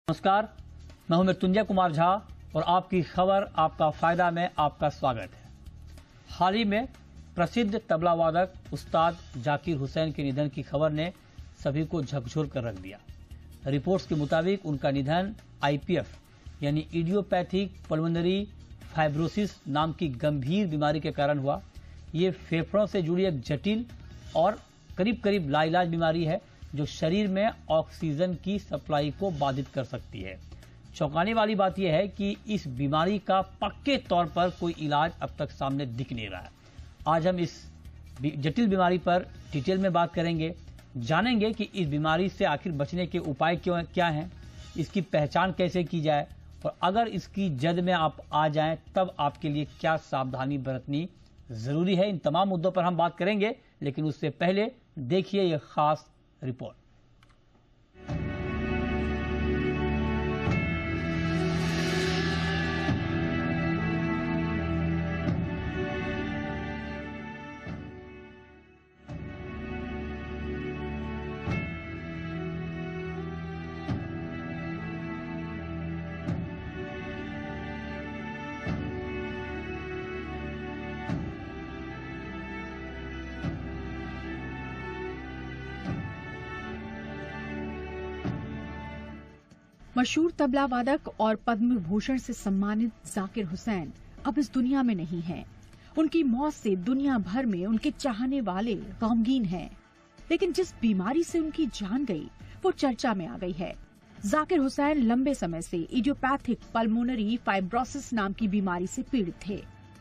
नमस्कार, मैं हूं मृत्युंजय कुमार झा और आपकी खबर आपका फायदा में आपका स्वागत है। हाल ही में प्रसिद्ध तबला वादक उस्ताद जाकिर हुसैन के निधन की खबर ने सभी को झकझोर कर रख दिया। रिपोर्ट्स के मुताबिक उनका निधन आईपीएफ यानी इडियोपैथिक पल्मोनरी फाइब्रोसिस नाम की गंभीर बीमारी के कारण हुआ। ये फेफड़ों से जुड़ी एक जटिल और करीब करीब लाइलाज बीमारी है जो शरीर में ऑक्सीजन की सप्लाई को बाधित कर सकती है। चौंकाने वाली बात यह है कि इस बीमारी का पक्के तौर पर कोई इलाज अब तक सामने दिख नहीं रहा है। आज हम इस जटिल बीमारी पर डिटेल में बात करेंगे, जानेंगे कि इस बीमारी से आखिर बचने के उपाय क्या हैं, इसकी पहचान कैसे की जाए और अगर इसकी जद में आप आ जाएं तब आपके लिए क्या सावधानी बरतनी जरूरी है। इन तमाम मुद्दों पर हम बात करेंगे, लेकिन उससे पहले देखिए यह खास रिपोर्ट। मशहूर तबला वादक और पद्म भूषण से सम्मानित जाकिर हुसैन अब इस दुनिया में नहीं हैं। उनकी मौत से दुनिया भर में उनके चाहने वाले गमगीन हैं, लेकिन जिस बीमारी से उनकी जान गई वो चर्चा में आ गई है। जाकिर हुसैन लंबे समय से इडियोपैथिक पल्मोनरी फाइब्रोसिस नाम की बीमारी से पीड़ित थे।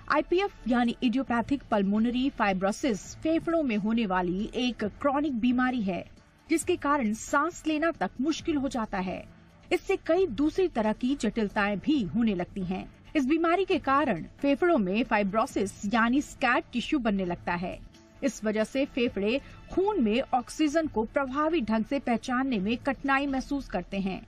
आईपीएफ यानी इडियोपैथिक पल्मोनरी फाइब्रोसिस फेफड़ों में होने वाली एक क्रॉनिक बीमारी है जिसके कारण सांस लेना तक मुश्किल हो जाता है। इससे कई दूसरी तरह की जटिलताएं भी होने लगती हैं। इस बीमारी के कारण फेफड़ों में फाइब्रोसिस यानी स्कैर टिश्यू बनने लगता है। इस वजह से फेफड़े खून में ऑक्सीजन को प्रभावी ढंग से पहचानने में कठिनाई महसूस करते हैं।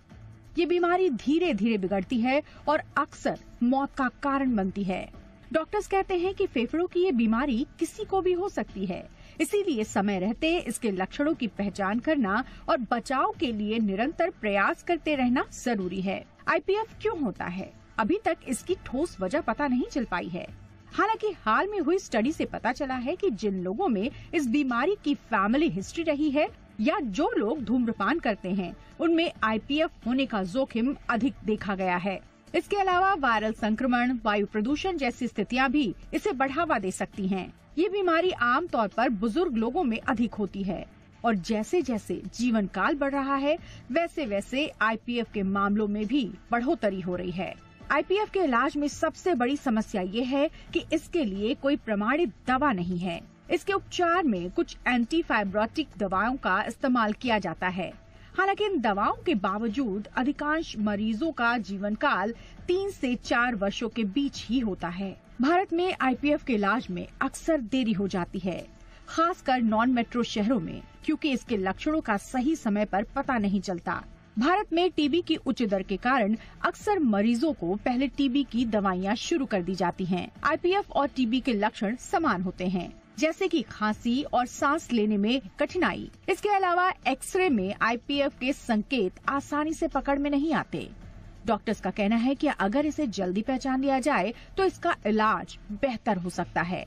ये बीमारी धीरे धीरे बिगड़ती है और अक्सर मौत का कारण बनती है। डॉक्टर्स कहते हैं कि फेफड़ों की ये बीमारी किसी को भी हो सकती है, इसीलिए समय रहते इसके लक्षणों की पहचान करना और बचाव के लिए निरंतर प्रयास करते रहना जरूरी है। आईपीएफ क्यों होता है, अभी तक इसकी ठोस वजह पता नहीं चल पाई है। हालांकि हाल में हुई स्टडी से पता चला है कि जिन लोगों में इस बीमारी की फैमिली हिस्ट्री रही है या जो लोग धूम्रपान करते हैं उनमें आईपीएफ होने का जोखिम अधिक देखा गया है। इसके अलावा वायरल संक्रमण, वायु प्रदूषण जैसी स्थितियां भी इसे बढ़ावा दे सकती हैं। ये बीमारी आमतौर पर बुजुर्ग लोगों में अधिक होती है और जैसे जैसे जीवन काल बढ़ रहा है वैसे वैसे आईपीएफ के मामलों में भी बढ़ोतरी हो रही है। आईपीएफ के इलाज में सबसे बड़ी समस्या ये है कि इसके लिए कोई प्रमाणित दवा नहीं है। इसके उपचार में कुछ एंटी फाइब्रोटिक दवाओं का इस्तेमाल किया जाता है। हालांकि इन दवाओं के बावजूद अधिकांश मरीजों का जीवन काल 3 से 4 वर्षों के बीच ही होता है। भारत में आईपीएफ के इलाज में अक्सर देरी हो जाती है, खासकर नॉन मेट्रो शहरों में, क्योंकि इसके लक्षणों का सही समय पर पता नहीं चलता। भारत में टीबी की उच्च दर के कारण अक्सर मरीजों को पहले टीबी की दवाइयां शुरू कर दी जाती हैं। आईपीएफ और टीबी के लक्षण समान होते हैं, जैसे कि खांसी और सांस लेने में कठिनाई। इसके अलावा एक्सरे में आईपीएफ के संकेत आसानी से पकड़ में नहीं आते। डॉक्टर्स का कहना है कि अगर इसे जल्दी पहचान लिया जाए तो इसका इलाज बेहतर हो सकता है।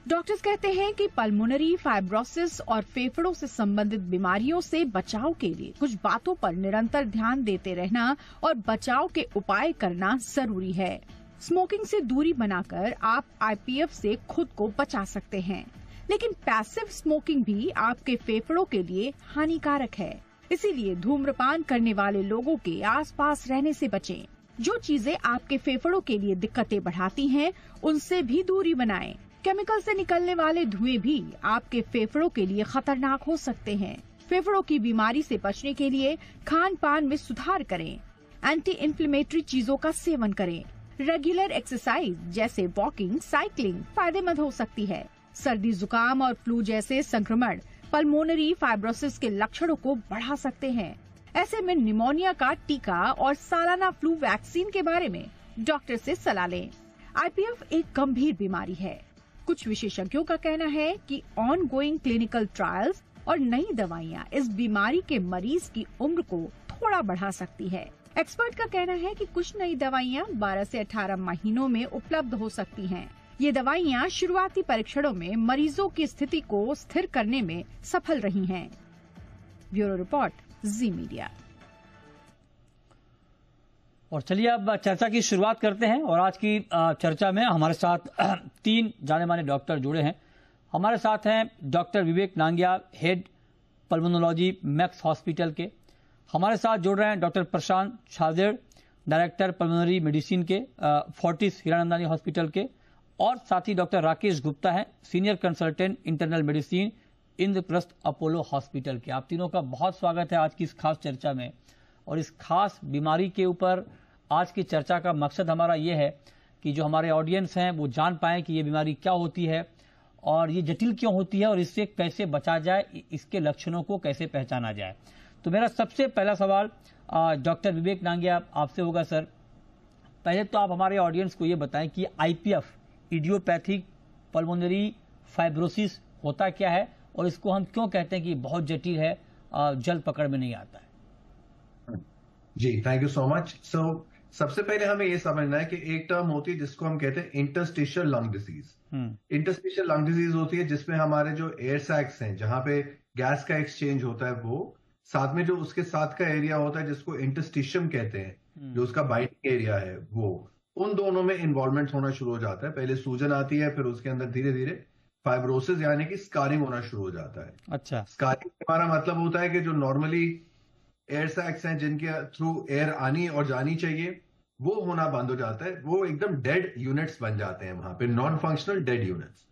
डॉक्टर्स कहते हैं कि पल्मोनरी फाइब्रोसिस और फेफड़ों से संबंधित बीमारियों से बचाव के लिए कुछ बातों पर निरंतर ध्यान देते रहना और बचाव के उपाय करना जरूरी है। स्मोकिंग से दूरी बनाकर आप आईपीएफ से खुद को बचा सकते हैं, लेकिन पैसिव स्मोकिंग भी आपके फेफड़ों के लिए हानिकारक है। इसीलिए धूम्रपान करने वाले लोगों के आसपास रहने से बचें। जो चीजें आपके फेफड़ों के लिए दिक्कतें बढ़ाती हैं, उनसे भी दूरी बनाएं। केमिकल से निकलने वाले धुएं भी आपके फेफड़ों के लिए खतरनाक हो सकते हैं। फेफड़ों की बीमारी से बचने के लिए खान पान में सुधार करें, एंटी इन्फ्लेमेटरी चीजों का सेवन करें। रेगुलर एक्सरसाइज जैसे वॉकिंग, साइकिलिंग फायदेमंद हो सकती है। सर्दी, जुकाम और फ्लू जैसे संक्रमण पल्मोनरी फाइब्रोसिस के लक्षणों को बढ़ा सकते हैं। ऐसे में निमोनिया का टीका और सालाना फ्लू वैक्सीन के बारे में डॉक्टर से सलाह लें। आईपीएफ एक गंभीर बीमारी है। कुछ विशेषज्ञों का कहना है कि ऑनगोइंग क्लिनिकल ट्रायल्स और नई दवाइयां इस बीमारी के मरीज की उम्र को थोड़ा बढ़ा सकती है। एक्सपर्ट का कहना है कि कुछ नई दवाइयां 12 से 18 महीनों में उपलब्ध हो सकती हैं। ये दवाइयां शुरुआती परीक्षणों में मरीजों की स्थिति को स्थिर करने में सफल रही हैं। ब्यूरो रिपोर्ट, जी मीडिया। और चलिए अब चर्चा की शुरुआत करते हैं। और आज की चर्चा में हमारे साथ 3 जाने माने डॉक्टर जुड़े हैं। हमारे साथ हैं doctor Vivek Nangia, head pulmonology Max hospital के। हमारे साथ जुड़ रहे हैं doctor Prashant Chhajed, director pulmonary medicine के फोर्टिस हीरानंदानी हॉस्पिटल के। और साथ ही डॉक्टर राकेश गुप्ता है, senior consultant internal medicine Indraprastha Apollo hospital के। आप तीनों का बहुत स्वागत है आज की इस खास चर्चा में। और इस खास बीमारी के ऊपर आज की चर्चा का मकसद हमारा ये है कि जो हमारे ऑडियंस हैं वो जान पाएं कि ये बीमारी क्या होती है और ये जटिल क्यों होती है और इससे कैसे बचा जाए, इसके लक्षणों को कैसे पहचाना जाए। तो मेरा सबसे पहला सवाल डॉक्टर विवेक नांगिया आपसे होगा। सर, पहले तो आप हमारे ऑडियंस को ये बताएं कि आईपीएफ, इडियोपैथिक पल्मोनरी फाइब्रोसिस, होता क्या है और इसको हम क्यों कहते हैं कि बहुत जटिल है, जल्द पकड़ में नहीं आता है। जी, थैंक यू सो मच। सबसे पहले हमें यह समझना है कि एक टर्म होती है जिसको हम कहते हैं interstitial lung disease. Interstitial lung disease होती है जिसमें हमारे जो एयर सैक्स हैं, जहां पे गैस का एक्सचेंज होता है, वो साथ में जो उसके साथ का एरिया होता है जिसको इंटरस्टिशियम कहते हैं, जो उसका बाइंडिंग एरिया है, वो उन दोनों में इन्वॉल्वमेंट होना शुरू हो जाता है। पहले सूजन आती है, फिर उसके अंदर धीरे धीरे फाइब्रोसिस यानी कि स्कारिंग होना शुरू हो जाता है। अच्छा, स्कारिंग हमारा मतलब होता है कि जो नॉर्मली एयर सैक्स हैं जिनके थ्रू एयर आनी और जानी चाहिए, वो होना बंद हो जाता है। वो एकदम डेड यूनिट्स बन जाते हैं वहां पे, नॉन फंक्शनल डेड यूनिट्स।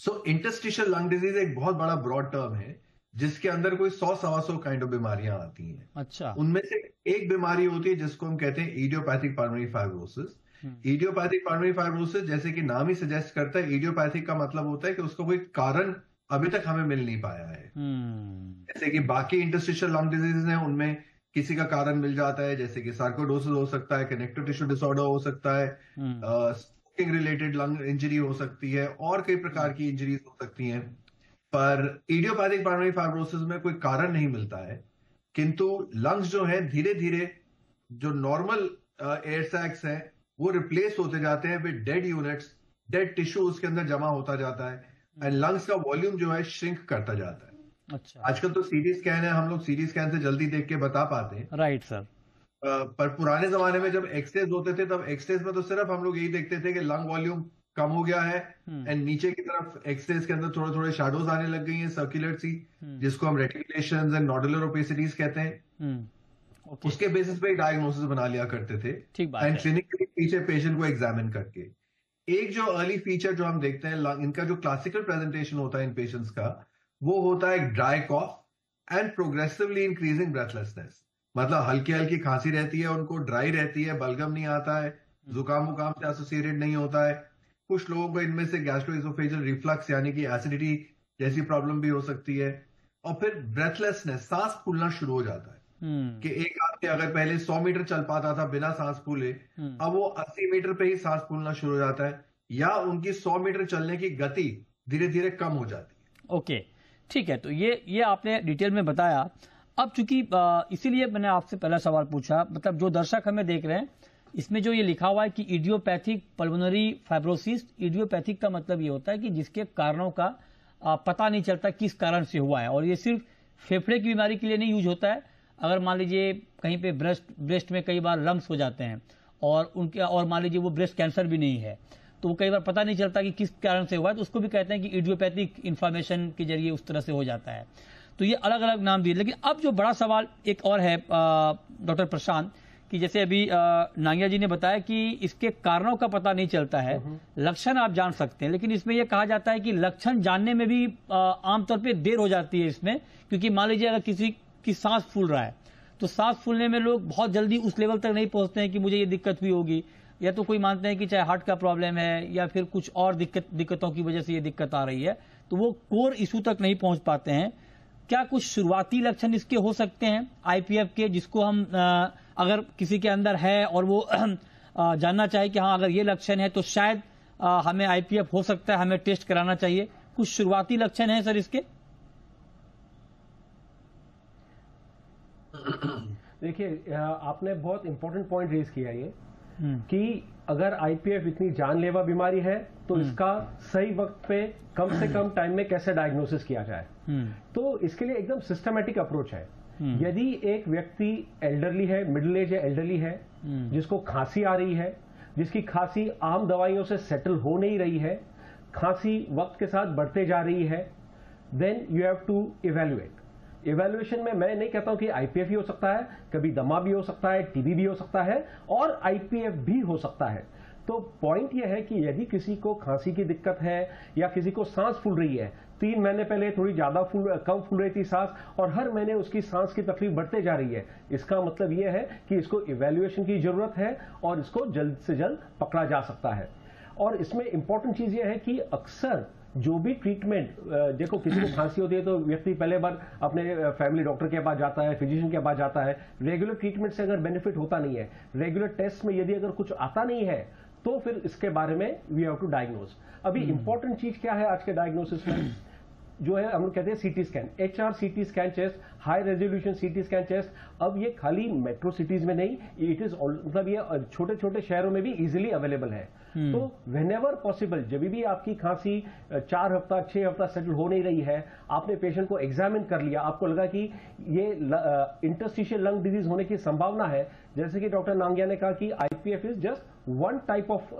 सो इंटरस्टिशियल लंग डिजीज एक बहुत बड़ा ब्रॉड टर्म है जिसके अंदर कोई 100-125 काइंड ऑफ बीमारियां आती हैं। अच्छा, उनमें से एक बीमारी होती है जिसको हम कहते हैं idiopathic pulmonary fibrosis. Idiopathic pulmonary fibrosis, जैसे कि नाम ही सजेस्ट करता है, इडियोपैथिक का मतलब होता है कि उसका कोई कारण अभी तक हमें मिल नहीं पाया है। जैसे कि बाकी इंटरस्टिशियल लंग डिजीज हैं, उनमें किसी का कारण मिल जाता है, जैसे कि सार्कोइडोसिस हो सकता है, कनेक्टिव टिश्यू डिसऑर्डर हो सकता है, स्मोकिंग रिलेटेड लंग इंजरी हो सकती है, और कई प्रकार की इंजरीज हो सकती हैं। पर इडियोपैथिक पल्मोनरी फाइब्रोसिस में कोई कारण नहीं मिलता है, किंतु लंग्स जो है धीरे धीरे जो नॉर्मल एयर सैक्स हैं वो रिप्लेस होते जाते हैं with dead units, dead tissue उसके अंदर जमा होता जाता है, एंड लंग्स का वॉल्यूम जो है श्रिंक करता जाता है। अच्छा, आजकल तो सीटी स्कैन है, हम लोग सीटी स्कैन से जल्दी देख के बता पाते हैं। Right sir. पर पुराने जमाने में जब एक्सरेज होते थे, तब एक्सरेज में तो सिर्फ हम लोग यही देखते थे कि लंग वॉल्यूम कम हो गया है, एंड नीचे की तरफ एक्सरेज के अंदर थोड़े थोड़े शैडोज आने लग गई हैं, सर्कुलर सी, जिसको हम रेटिकुलेशंस एंड नोडुलर ओपेसिटीज कहते हैं। उसके बेसिस पे डायग्नोसिस बना लिया करते थे, एंड क्लिनिकली पीछे पेशेंट को एग्जामिन करके। एक जो अर्ली फीचर जो हम देखते हैं, इनका जो क्लासिकल प्रेजेंटेशन होता है इन पेशेंट्स का, वो होता है dry cough and progressively increasing breathlessness. मतलब हल्की हल्की खांसी रहती है, उनको ड्राई रहती है, बलगम नहीं आता है, जुकाम वुकाम से एसोसिएटेड नहीं होता है। कुछ लोगों को इनमें से गैस्ट्रोइसोफेजियल रिफ्लक्स यानी कि एसिडिटी जैसी प्रॉब्लम भी हो सकती है। और फिर ब्रेथलेसनेस, सांस फूलना शुरू हो जाता है कि एक आदमी अगर पहले 100 मीटर चल पाता था बिना सांस फूले, अब वो 80 मीटर पे ही सांस फूलना शुरू हो जाता है, या उनकी 100 मीटर चलने की गति धीरे धीरे कम हो जाती है। ओके, ठीक है। तो ये आपने डिटेल में बताया। अब चूंकि इसीलिए मैंने आपसे पहला सवाल पूछा, मतलब जो दर्शक हमें देख रहे हैं, इसमें जो ये लिखा हुआ है कि इडियोपैथिक पल्मोनरी फाइब्रोसिस, इडियोपैथिक का मतलब ये होता है कि जिसके कारणों का पता नहीं चलता किस कारण से हुआ है, और ये सिर्फ फेफड़े की बीमारी के लिए नहीं यूज होता है। अगर मान लीजिए कहीं पे ब्रेस्ट में कई बार लम्स हो जाते हैं और मान लीजिए वो ब्रेस्ट कैंसर भी नहीं है, तो वो कई बार पता नहीं चलता कि किस कारण से हुआ है, तो उसको भी कहते हैं कि इडियोपैथिक इन्फॉर्मेशन के जरिए उस तरह से हो जाता है। तो ये अलग अलग नाम दिए। लेकिन अब जो बड़ा सवाल एक और है डॉक्टर प्रशांत, कि जैसे अभी नांगिया जी ने बताया कि इसके कारणों का पता नहीं चलता है, लक्षण आप जान सकते हैं, लेकिन इसमें यह कहा जाता है कि लक्षण जानने में भी आमतौर पर देर हो जाती है इसमें, क्योंकि मान लीजिए अगर किसी की सांस फूल रहा है तो सांस फूलने में लोग बहुत जल्दी उस लेवल तक नहीं पहुंचते हैं कि मुझे ये दिक्कत हुई होगी, या तो कोई मानते हैं कि चाहे हार्ट का प्रॉब्लम है या फिर कुछ और दिक्कतों की वजह से ये दिक्कत आ रही है, तो वो कोर इशू तक नहीं पहुंच पाते हैं। क्या कुछ शुरुआती लक्षण इसके हो सकते हैं आईपीएफ के, जिसको हम अगर किसी के अंदर है और वो जानना चाहे कि हाँ अगर ये लक्षण है तो शायद हमें आईपीएफ हो सकता है, हमें टेस्ट कराना चाहिए, कुछ शुरुआती लक्षण है सर इसके? देखिए, आपने बहुत इंपॉर्टेंट पॉइंट रेज किया ये कि अगर आईपीएफ इतनी जानलेवा बीमारी है तो इसका सही वक्त पे कम से कम टाइम में कैसे डायग्नोसिस किया जाए। तो इसके लिए एकदम सिस्टमैटिक अप्रोच है। यदि एक व्यक्ति एल्डरली है, मिडिल एज है, एल्डरली है, जिसको खांसी आ रही है, जिसकी खांसी आम दवाइयों से सेटल हो नहीं रही है, खांसी वक्त के साथ बढ़ते जा रही है, then you have to evaluate. Evaluation में मैं नहीं कहता हूं कि आईपीएफ ही हो सकता है, कभी दमा भी हो सकता है, टीबी भी हो सकता है और आईपीएफ भी हो सकता है। तो पॉइंट यह है कि यदि किसी को खांसी की दिक्कत है या किसी को सांस फूल रही है, 3 महीने पहले थोड़ी ज्यादा कम फूल रही थी सांस और हर महीने उसकी सांस की तकलीफ बढ़ते जा रही है, इसका मतलब यह है कि इसको इवेल्युएशन की जरूरत है और इसको जल्द से जल्द पकड़ा जा सकता है। और इसमें इंपॉर्टेंट चीज यह है कि अक्सर जो भी ट्रीटमेंट, देखो किसी को खांसी होती है तो व्यक्ति पहले बार अपने फैमिली डॉक्टर के पास जाता है, फिजिशियन के पास जाता है। रेगुलर ट्रीटमेंट से अगर बेनिफिट होता नहीं है, रेगुलर टेस्ट में यदि अगर कुछ आता नहीं है, तो फिर इसके बारे में वी हैव टू डायग्नोज। अभी इंपॉर्टेंट चीज क्या है आज के डायग्नोसिस में, जो है हम लोग कहते हैं CT scan, HR CT scan chest, high resolution CT scan chest. अब ये खाली मेट्रो सिटीज में नहीं, इट इज मतलब ये छोटे छोटे शहरों में भी इजीली अवेलेबल है। तो व्हेनेवर पॉसिबल, जब भी आपकी खांसी 4 हफ्ता 6 हफ्ता सेटल हो नहीं रही है, आपने पेशेंट को एग्जामिन कर लिया, आपको लगा कि ये इंटरस्टिशियल लंग डिजीज होने की संभावना है, जैसे कि डॉक्टर नांगिया ने कहा कि IPF is just one type of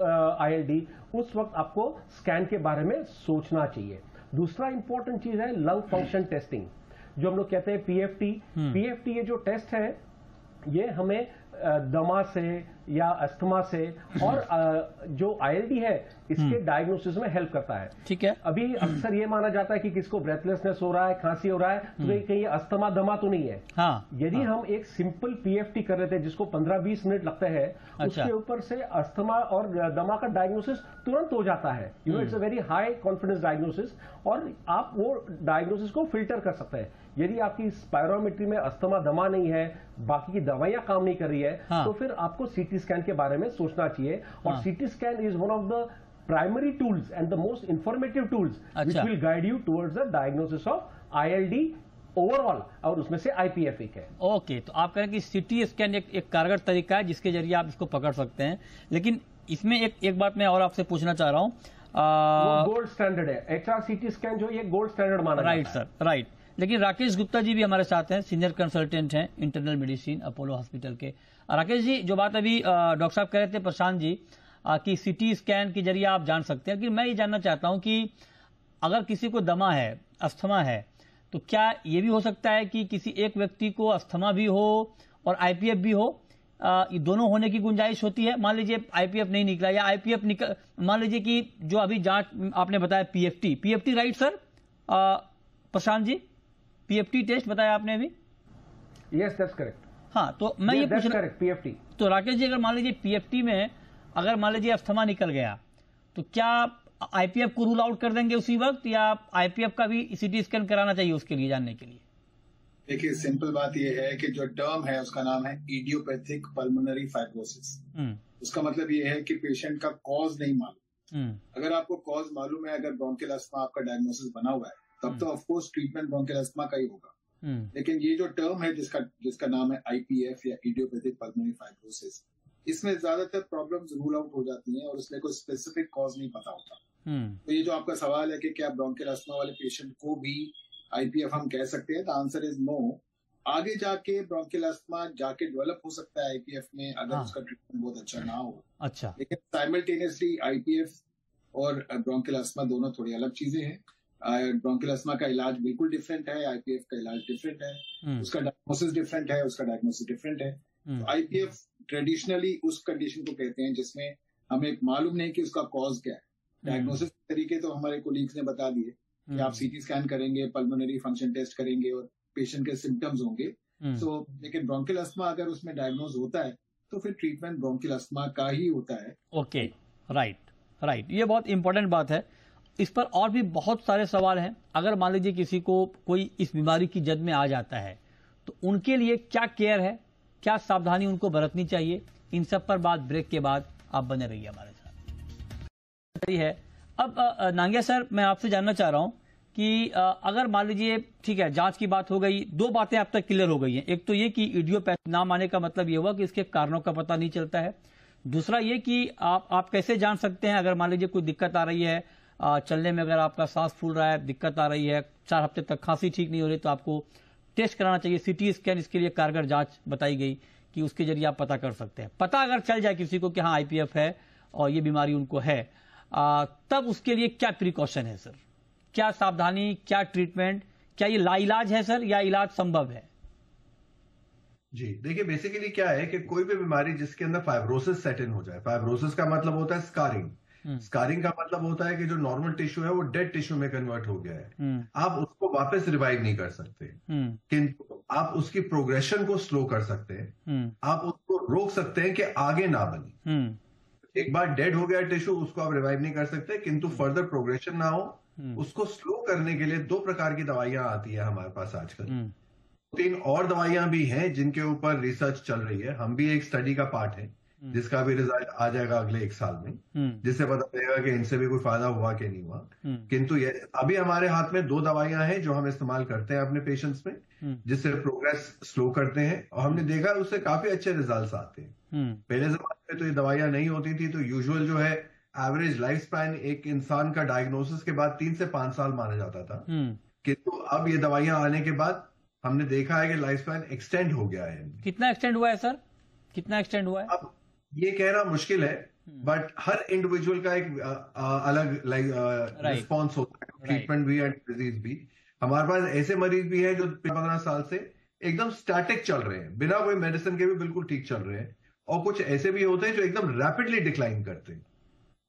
ILD, उस वक्त आपको स्कैन के बारे में सोचना चाहिए। दूसरा इंपॉर्टेंट चीज है लंग फंक्शन टेस्टिंग, जो हम लोग कहते हैं PFT। ये जो टेस्ट है ये हमें दमा से या अस्थमा से और जो ILD है इसके डायग्नोसिस में हेल्प करता है। ठीक है। अभी अक्सर ये माना जाता है कि किसको ब्रेथलेसनेस हो रहा है, खांसी हो रहा है, तो कहीं अस्थमा दमा तो नहीं है। यदि हम एक सिंपल PFT कर रहे थे जिसको 15-20 मिनट लगते हैं, उसके ऊपर से अस्थमा और दमा का डायग्नोसिस तुरंत हो जाता है। It's a very high confidence diagnosis और आप वो डायग्नोसिस को फिल्टर कर सकते हैं। यदि आपकी स्पायरोमेट्री में अस्थमा दमा नहीं है, बाकी की दवाइयां काम नहीं कर रही है, तो फिर आपको सीटी स्कैन के बारे में सोचना चाहिए। और CT scan is one of the primary tools and the most informative tools which will guide you towards the diagnosis of ILD overall, और उसमें से IPF एक है। ओके, तो आप कह रहे हैं कि सीटी स्कैन एक कारगर तरीका है जिसके जरिए आप इसको पकड़ सकते हैं। लेकिन इसमें एक बात मैं और आपसे पूछना चाह रहा हूँ, गोल्ड स्टैंडर्ड है HR CT स्कैन, जो ये गोल्ड स्टैंडर्ड माना जाता है। Right sir, right. लेकिन राकेश गुप्ता जी भी हमारे साथ हैं, सीनियर कंसल्टेंट हैं इंटरनल मेडिसिन अपोलो हॉस्पिटल के। राकेश जी, जो बात अभी डॉक्टर साहब कह रहे थे प्रशांत जी कि सीटी स्कैन के जरिए आप जान सकते हैं, लेकिन मैं ये जानना चाहता हूं कि अगर किसी को दमा है, अस्थमा है, तो क्या ये भी हो सकता है कि किसी एक व्यक्ति को अस्थमा भी हो और IPF भी हो? ये दोनों होने की गुंजाइश होती है? मान लीजिए IPF नहीं निकला या IPF निकल, मान लीजिए कि जो अभी जांच आपने बताया PFT right sir Prashant ji, PFT test बताया आपने अभी? Yes, that's correct. हाँ, तो मैं ये पूछ रहा, PFT। तो राकेश जी, अगर मान लीजिए PFT में अगर मान लीजिए अस्थमा निकल गया, तो क्या IPF को रूल आउट कर देंगे उसी वक्त, या IPF का भी CT स्कैन कराना चाहिए उसके लिए जानने के लिए? देखिए, सिंपल बात यह है कि जो टर्म है उसका नाम है इडियोपैथिक पल्मोनरी फाइब्रोसिस। उसका मतलब ये है कि पेशेंट का कॉज नहीं मालूम। अगर आपको कॉज मालूम है, अगर ब्रोंकियल अस्थमा आपका डायग्नोसिस बना हुआ है, तब तो ऑफकोर्स ट्रीटमेंट ब्रोंकियल अस्थमा का ही होगा। लेकिन ये जो टर्म है जिसका नाम है IPF या इडियोपैथिक पल्मोनरी फाइब्रोसिस, इसमें ज्यादातर प्रॉब्लम्स रूल आउट हो जाती हैं और उसमें कोई स्पेसिफिक कॉज नहीं पता होता। तो ये जो आपका सवाल है कि क्या ब्रोंकियल अस्थमा वाले पेशेंट को भी IPF हम कह सकते हैं, तो आंसर इज नो। आगे जाके ब्रोंकियल अस्थमा जाके डेवलप हो सकता है IPF में, अगर उसका ट्रीटमेंट बहुत अच्छा ना हो। अच्छा। लेकिन साइमल्टेनियसली IPF और ब्रोंकियल अस्थमा दोनों थोड़ी अलग चीजें हैं। ब्रोंकियल अस्थमा का इलाज बिल्कुल डिफरेंट है, IPF का इलाज डिफरेंट है, उसका डायग्नोसिस डिफरेंट है, उसका डायग्नोसिस डिफरेंट है। तो IPF ट्रेडिशनली उस कंडीशन को कहते हैं जिसमें हमें मालूम नहीं कि उसका कॉज क्या है। डायग्नोसिस तरीके तो हमारे कोलीग्स ने बता दिए कि आप CT स्कैन करेंगे, पल्मोनरी फंक्शन टेस्ट करेंगे और पेशेंट के सिम्टम्स होंगे। तो लेकिन ब्रोंकियल अस्थमा अगर उसमें डायग्नोज होता है तो फिर ट्रीटमेंट ब्रोंकियल अस्थमा का ही होता है। ओके, राइट, ये बहुत इंपॉर्टेंट बात है। इस पर और भी बहुत सारे सवाल हैं। अगर मान लीजिए किसी को कोई इस बीमारी की जद में आ जाता है, तो उनके लिए क्या केयर है, क्या सावधानी उनको बरतनी चाहिए? इन सब पर बात ब्रेक के बाद आप बने रहिए हमारे साथ। है अब नांगिया सर, मैं आपसे जानना चाह रहा हूं कि अगर मान लीजिए, ठीक है, जांच की बात हो गई, दो बातें अब तक क्लियर हो गई हैं। एक तो ये कि इडियोपैथी नाम आने का मतलब ये हुआ कि इसके कारणों का पता नहीं चलता है। दूसरा ये कि आप कैसे जान सकते हैं, अगर मान लीजिए कोई दिक्कत आ रही है, चलने में अगर आपका सांस फूल रहा है, दिक्कत आ रही है, 4 हफ्ते तक खांसी ठीक नहीं हो रही, तो आपको टेस्ट कराना चाहिए। सीटी स्कैन इसके लिए कारगर जांच बताई गई कि उसके जरिए आप पता कर सकते हैं। पता अगर चल जाए किसी को कि हाँ आईपीएफ है और ये बीमारी उनको है, तब उसके लिए क्या प्रिकॉशन है सर? क्या सावधानी, क्या ट्रीटमेंट, क्या ये लाइलाज है सर या इलाज संभव है? जी देखिए, बेसिकली क्या है कि कोई भी बीमारी जिसके अंदर फाइब्रोसिस सेट इन हो जाए, फाइब्रोसिस का मतलब होता है स्कारिंग, स्कारिंग का मतलब होता है कि जो नॉर्मल टिश्यू है वो डेड टिश्यू में कन्वर्ट हो गया है। आप उसको वापस रिवाइव नहीं कर सकते, किंतु आप उसकी प्रोग्रेशन को स्लो कर सकते हैं। आप उसको रोक सकते हैं कि आगे ना बने। एक बार डेड हो गया टिश्यू, उसको आप रिवाइव नहीं कर सकते, किंतु फर्दर प्रोग्रेशन ना हो, उसको स्लो करने के लिए 2 प्रकार की दवाइयां आती है हमारे पास आजकल। 3 और दवाइयां भी हैं जिनके ऊपर रिसर्च चल रही है। हम भी एक स्टडी का पार्ट है जिसका भी रिजल्ट आ जाएगा अगले 1 साल में, जिससे पता चलेगा कि इनसे भी कोई फायदा हुआ कि नहीं हुआ। किंतु ये अभी हमारे हाथ में 2 दवाइयां हैं जो हम इस्तेमाल करते हैं अपने पेशेंट्स में, जिससे प्रोग्रेस स्लो करते हैं, और हमने देखा उससे काफी अच्छे रिजल्ट्स आते हैं। पहले जमाने में तो ये दवाइयां नहीं होती थी, तो यूजुअल जो है एवरेज लाइफ स्पैन एक इंसान का डायग्नोसिस के बाद 3 से 5 साल माना जाता था। किंतु अब ये दवाइयां आने के बाद हमने देखा है कि लाइफ स्पैन एक्सटेंड हो गया है। कितना एक्सटेंड हुआ है सर? कितना एक्सटेंड हुआ है? अब ये कहना मुश्किल है, बट हर इंडिविजुअल का एक अलग रिस्पॉन्स होता है, ट्रीटमेंट भी एंड डिजीज भी। हमारे पास ऐसे मरीज भी हैं जो 15 साल से एकदम स्टैटिक चल रहे हैं, बिना कोई मेडिसिन के भी बिल्कुल ठीक चल रहे हैं, और कुछ ऐसे भी होते हैं जो एकदम रैपिडली डिक्लाइन करते हैं,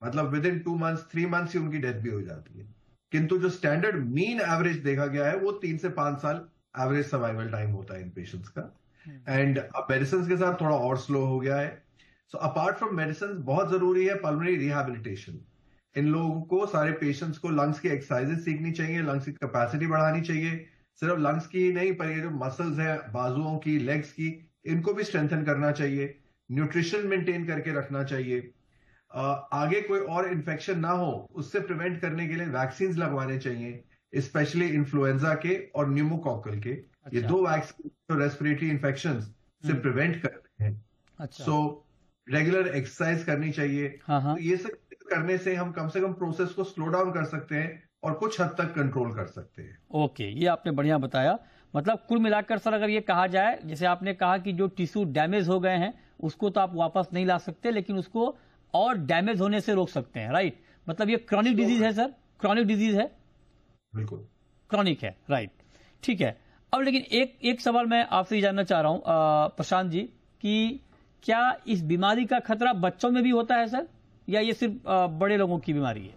मतलब विद इन 2 मंथ्स 3 मंथ्स ही उनकी डेथ भी हो जाती है। किंतु जो स्टैंडर्ड मीन एवरेज देखा गया है वो 3 से 5 साल एवरेज सर्वाइवल टाइम होता है इन पेशेंट्स का। एंड अब मेडिसिन के साथ थोड़ा और स्लो हो गया है। सो अपार्ट फ्रॉम मेडिसिन बहुत जरूरी है पल्मोनरी रिहैबिलिटेशन। इन लोगों को, सारे पेशेंट्स को लंग्स की एक्सरसाइजेस सीखनी चाहिए, लंग्स की कैपेसिटी बढ़ानी चाहिए। सिर्फ लंग्स की ही नहीं, पर ये जो मसल्स है बाजुओं की, लेग्स की, इनको भी स्ट्रेंथन करना चाहिए। न्यूट्रिशन मेंटेन करके रखना चाहिए। आगे कोई और इन्फेक्शन ना हो उससे प्रिवेंट करने के लिए वैक्सीन लगवाने चाहिए, स्पेशली इन्फ्लुएंजा के और न्यूमोकॉकल के। ये 2 वैक्सीन तो रेस्पिरेटरी इन्फेक्शन से प्रिवेंट करते हैं। सो रेगुलर एक्सरसाइज करनी चाहिए। तो ये सब करने से हम कम से कम प्रोसेस को स्लो डाउन कर सकते हैं और कुछ हद तक कंट्रोल कर सकते हैं। ओके, ये आपने बढ़िया बताया। मतलब कुल मिलाकर सर अगर ये कहा जाए, जैसे आपने कहा कि जो टिश्यू डैमेज हो गए हैं उसको तो आप वापस नहीं ला सकते, लेकिन उसको और डैमेज होने से रोक सकते हैं, राइट? मतलब ये क्रॉनिक डिजीज है सर, क्रॉनिक डिजीज है, बिल्कुल क्रॉनिक है, राइट? ठीक है। अब लेकिन एक सवाल मैं आपसे जानना चाह रहा हूं प्रशांत जी, कि क्या इस बीमारी का खतरा बच्चों में भी होता है सर, या ये सिर्फ बड़े लोगों की बीमारी है?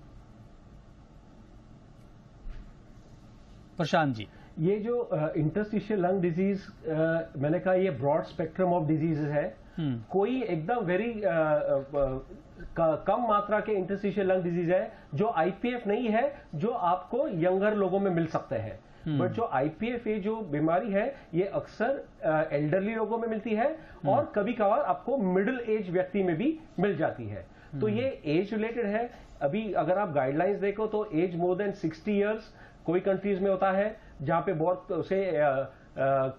प्रशांत जी, ये जो इंटरस्टिशियल लंग डिजीज, मैंने कहा ये ब्रॉड स्पेक्ट्रम ऑफ डिजीज है। कोई एकदम वेरी कम मात्रा के इंटरस्टिशियल लंग डिजीज है जो आईपीएफ नहीं है, जो आपको यंगर लोगों में मिल सकते हैं। बट जो आईपीएफ ये जो बीमारी है ये अक्सर एल्डरली लोगों में मिलती है, और कभी कभार आपको मिडिल एज व्यक्ति में भी मिल जाती है। तो ये एज रिलेटेड है। अभी अगर आप गाइडलाइंस देखो तो एज मोर देन 60 इयर्स कोई कंट्रीज में होता है, जहां पे बहुत उसे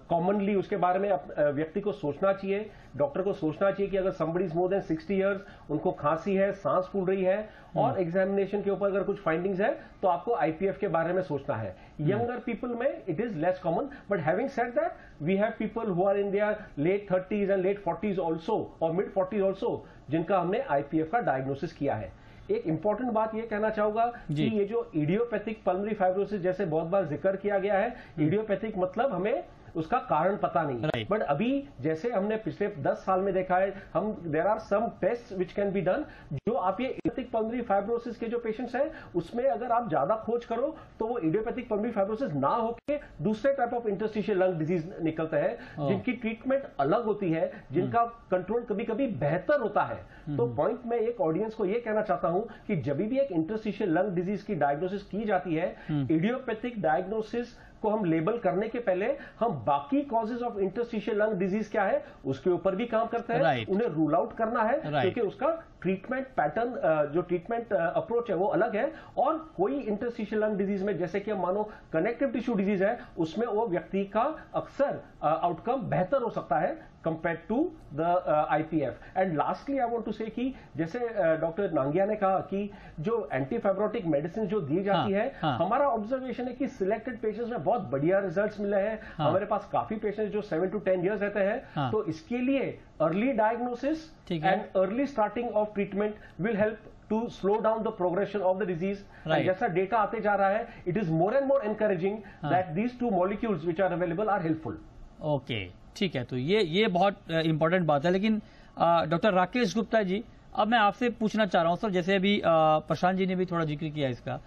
कॉमनली उसके बारे में व्यक्ति को सोचना चाहिए, डॉक्टर को सोचना चाहिए कि अगर somebody is more than 60 years, उनको खांसी है, सांस फूल रही है, और एग्जामिनेशन के ऊपर अगर कुछ फाइंडिंग्स है तो आपको आईपीएफ के बारे में सोचना है। यंगर पीपल में it is less common, but having said that we have people who are in their late 30s and late 40s also, और मिड 40s ऑल्सो, जिनका हमने आईपीएफ का डायग्नोसिस किया है। एक इंपॉर्टेंट बात ये कहना चाहूंगा कि ये जो इडियोपैथिक पल्मोनरी फाइब्रोसिस जैसे बहुत बार जिक्र किया गया है, इडियोपैथिक मतलब हमें उसका कारण पता नहीं, बट अभी जैसे हमने पिछले 10 साल में देखा है, हम there are some test which can be done, जो आप ये इडियोपैथिक पल्मोनरी फाइब्रोसिस के जो पेशेंट्स हैं उसमें अगर आप ज्यादा खोज करो तो वो इडियोपैथिक पल्मोनरी फाइब्रोसिस ना होके दूसरे type of interstitial lung disease निकलते हैं, जिनकी ट्रीटमेंट अलग होती है, जिनका कंट्रोल कभी कभी बेहतर होता है। तो पॉइंट में एक ऑडियंस को ये कहना चाहता हूं कि जब भी एक इंटरस्टिशियल लंग डिजीज की डायग्नोसिस की जाती है, इडियोपैथिक डायग्नोसिस को हम लेबल करने के पहले हम बाकी causes of interstitial lung disease क्या है उसके ऊपर भी काम करते हैं। उन्हें रूल आउट करना है क्योंकि उसका ट्रीटमेंट पैटर्न, जो ट्रीटमेंट अप्रोच है वो अलग है। और कोई इंटरस्टिशियल लंग डिजीज में जैसे कि मानो कनेक्टिव टिश्यू डिजीज है, उसमें वो व्यक्ति का अक्सर आउटकम बेहतर हो सकता है compare to the IPF। And lastly I want to say कि जैसे डॉक्टर नांगिया ने कहा कि जो एंटीफाइब्रोटिक मेडिसिन जो दी जाती है, हमारा ऑब्जर्वेशन है कि सिलेक्टेड पेशेंट्स में बहुत बढ़िया रिजल्ट्स मिले हैं। हमारे पास काफी पेशेंट्स जो 7 to 10 years रहते हैं। तो इसके लिए early diagnosis and early starting of treatment will help to slow down the progression of the disease. जैसा डेटा आते जा रहा है, it is more and more encouraging that these 2 molecules which are available are helpful. Okay, ठीक है। तो ये बहुत इंपॉर्टेंट बात है। लेकिन डॉक्टर राकेश गुप्ता जी, अब मैं आपसे पूछना चाह रहा हूं सर, जैसे अभी प्रशांत जी ने भी थोड़ा जिक्र किया इसका,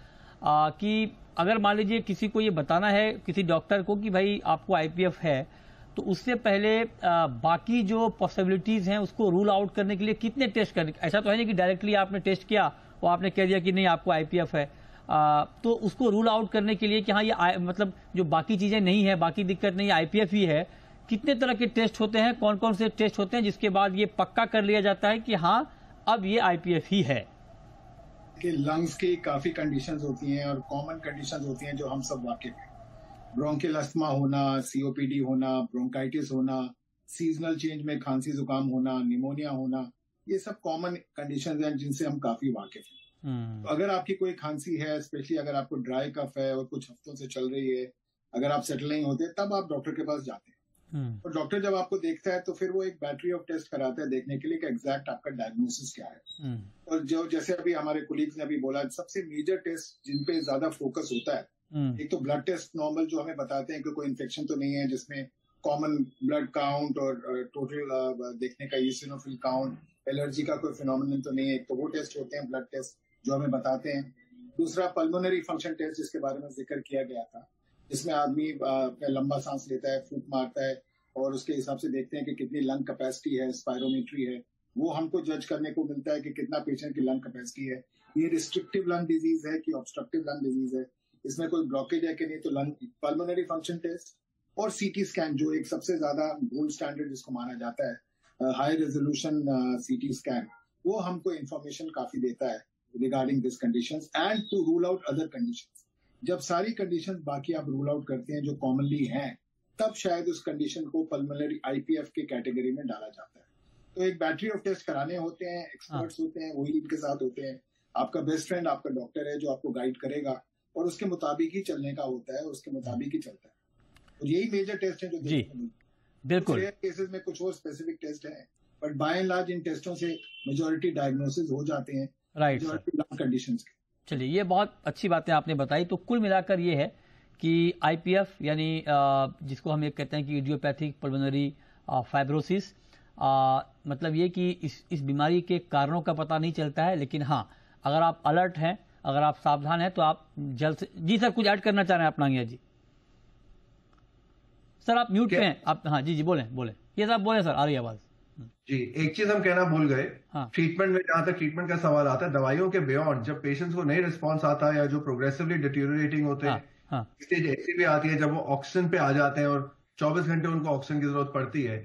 कि अगर मान लीजिए किसी को ये बताना है किसी डॉक्टर को कि भाई आपको IPF है, तो उससे पहले बाकी जो पॉसिबिलिटीज हैं उसको रूल आउट करने के लिए कितने टेस्ट करने? ऐसा तो है नहीं कि डायरेक्टली आपने टेस्ट किया और आपने कह दिया कि नहीं आपको IPF है। तो उसको रूल आउट करने के लिए कि हाँ ये मतलब जो बाकी चीजें नहीं है, बाकी दिक्कत नहीं है, IPF ही है, कितने तरह के टेस्ट होते हैं, कौन कौन से टेस्ट होते हैं जिसके बाद ये पक्का कर लिया जाता है कि हाँ अब ये IPF ही है? कि लंग्स की काफी कंडीशंस होती हैं और कॉमन कंडीशंस होती हैं जो हम सब वाकिफ हैं। ब्रोंकियल अस्थमा होना, COPD होना, ब्रोंकाइटिस होना, सीजनल चेंज में खांसी जुकाम होना, निमोनिया होना, ये सब कॉमन कंडीशंस हैं जिनसे हम काफी वाकिफ हैं। तो अगर आपकी कोई खांसी है, स्पेशली अगर आपको ड्राई कफ है और कुछ हफ्तों से चल रही है, अगर आप सेटल नहीं होते, तब आप डॉक्टर के पास जाते हैं। और डॉक्टर जब आपको देखता है तो फिर वो एक बैटरी ऑफ टेस्ट कराता है देखने के लिए कि एग्जैक्ट आपका डायग्नोसिस क्या है। और जो जैसे अभी हमारे कोलीग्स ने अभी बोला, सबसे मेजर टेस्ट जिन पे ज्यादा फोकस होता है, एक तो ब्लड टेस्ट नॉर्मल जो हमें बताते हैं कि कोई इन्फेक्शन तो नहीं है, जिसमें कॉमन ब्लड काउंट और टोटल देखने का ईसिनोफिल काउंट, एलर्जी का कोई फिनोमिनन तो नहीं है, एक तो वो टेस्ट होते हैं ब्लड टेस्ट जो हमें बताते हैं। दूसरा पल्मोनरी फंक्शन टेस्ट जिसके बारे में जिक्र किया गया था, जिसमें आदमी लंबा सांस लेता है, फूंक मारता है और उसके हिसाब से देखते हैं कि कितनी लंग कैपेसिटी है, स्पायरोमेट्री है, वो हमको जज करने को मिलता है कि कितना पेशेंट की लंग कैपेसिटी है, ये रिस्ट्रिक्टिव लंग डिजीज है कि ऑब्स्ट्रक्टिव लंग डिजीज है, इसमें कोई ब्लॉकेज है कि नहीं। तो लंग पल्मोनरी फंक्शन टेस्ट और CT स्कैन जो एक सबसे ज्यादा गोल्ड स्टैंडर्ड जिसको माना जाता है, हाई रेजोल्यूशन CT स्कैन, वो हमको इन्फॉर्मेशन काफी देता है regarding this conditions and to rule out other conditions. जब सारी कंडीशंस बाकी आप रूल आउट करते हैं जो कॉमनली हैं, तब शायद उस कंडीशन को पल्मोनरी IPF के कैटेगरी में डाला जाता है। तो एक बैटरी ऑफ टेस्ट कराने होते हैं, एक्सपर्ट्स होते हैं, वही इनके साथ होते हैं। आपका बेस्ट फ्रेंड आपका डॉक्टर है जो आपको गाइड करेगा और उसके मुताबिक ही चलने का होता है, उसके मुताबिक ही चलता है। और यही मेजर टेस्ट है जो जी बिल्कुल रेयर केसेस में कुछ और स्पेसिफिक टेस्ट है, बट बाय एंड लार्ज इन टेस्टों से मेजोरिटी डायग्नोसिस हो जाते हैं, राइट कंडीशंस के। चलिए, ये बहुत अच्छी बातें आपने बताई। तो कुल मिलाकर ये है कि IPF यानी जिसको हम ये कहते हैं कि इडियोपैथिक पल्मोनरी फाइब्रोसिस, मतलब ये कि इस बीमारी के कारणों का पता नहीं चलता है, लेकिन हाँ अगर आप अलर्ट हैं, अगर आप सावधान हैं तो आप जल्द से। जी सर, कुछ ऐड करना चाह रहे हैं आप नांगिया जी? सर आप म्यूट पे हैं आप। हाँ जी बोलें। ये साहब बोले सर, आ रही आवाज जी। एक चीज हम कहना भूल गए, हाँ। ट्रीटमेंट में जहां तक ट्रीटमेंट का सवाल आता है, दवाइयों के बियॉन्ड जब पेशेंट्स को नहीं रिस्पॉन्स आता है या जो प्रोग्रेसिवली डिटीरियोरेटिंग होते हैं, स्टेज ऐसी भी आती है जब वो ऑक्सीजन पे आ जाते हैं और 24 घंटे उनको ऑक्सीजन की जरूरत पड़ती है,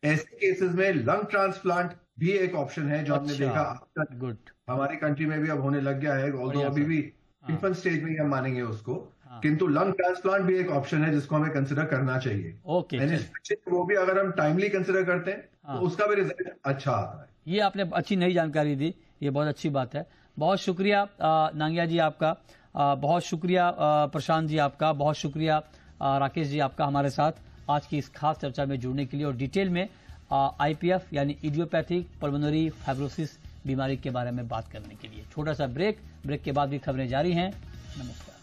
ऐसे केसेस में लंग ट्रांसप्लांट भी एक ऑप्शन है जो हमने देखा गुड हमारी कंट्री में भी अब होने लग गया है, ऑल्दो अभी भी इन्फेंट स्टेज में ही हम मानेंगे उसको, किंतु लंग ट्रांसप्लांट भी एक ऑप्शन है जिसको हमें कंसिडर करना चाहिए। वो भी अगर हम टाइमली कंसिडर करते हैं तो उसका भी रिजल्ट अच्छा आता है। ये आपने अच्छी नई जानकारी दी, ये बहुत अच्छी बात है। बहुत शुक्रिया नांगिया जी आपका, बहुत शुक्रिया प्रशांत जी आपका, बहुत शुक्रिया राकेश जी आपका हमारे साथ आज की इस खास चर्चा में जुड़ने के लिए और डिटेल में IPF यानी इडियोपैथिक पल्मोनरी फाइब्रोसिस बीमारी के बारे में बात करने के लिए। छोटा सा ब्रेक के बाद भी खबरें जारी हैं। नमस्कार।